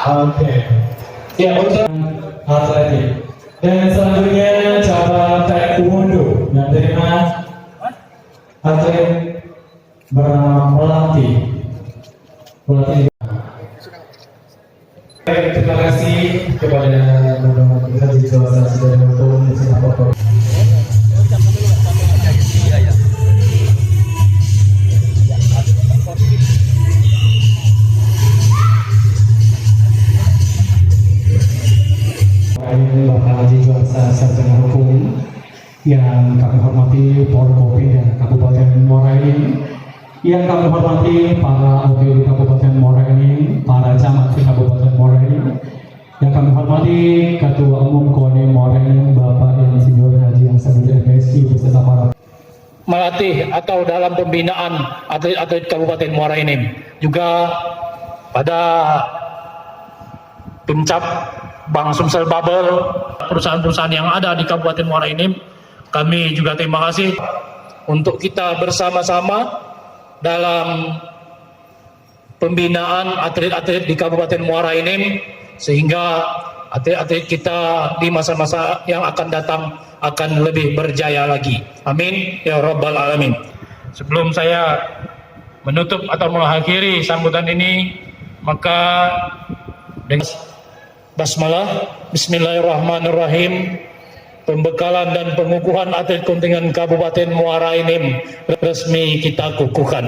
Oke. Ya, untuk atletik. Dan selanjutnya cabang taekwondo yang terima atlet bernama Melati. Melati. Baik, terima kasih kepada teman-teman kita di kawasan sudah untuk bersama foto. Bapak Haji Juasa Sarjana Hukum yang kami hormati Forkopim dan Kabupaten Muara Enim, yang kami hormati para OPD Kabupaten Muara Enim, para camat di Kabupaten Muara Enim, yang kami hormati Ketua Umum KONI Muara Enim Bapak Insinyur Haji Hasanuddin MSI beserta para melatih atau dalam pembinaan atlet-atlet Kabupaten Muara Enim. Juga pada Pencap Bank Sumsel Babel, perusahaan-perusahaan yang ada di Kabupaten Muara Enim, kami juga terima kasih untuk kita bersama-sama dalam pembinaan atlet-atlet di Kabupaten Muara Enim, sehingga atlet-atlet kita di masa-masa yang akan datang akan lebih berjaya lagi. Amin ya rabbal alamin. Sebelum saya menutup atau mengakhiri sambutan ini, maka dengan basmalah, bismillahirrahmanirrahim, pembekalan dan pengukuhan atlet kontingen Kabupaten Muara Enim resmi kita kukuhkan.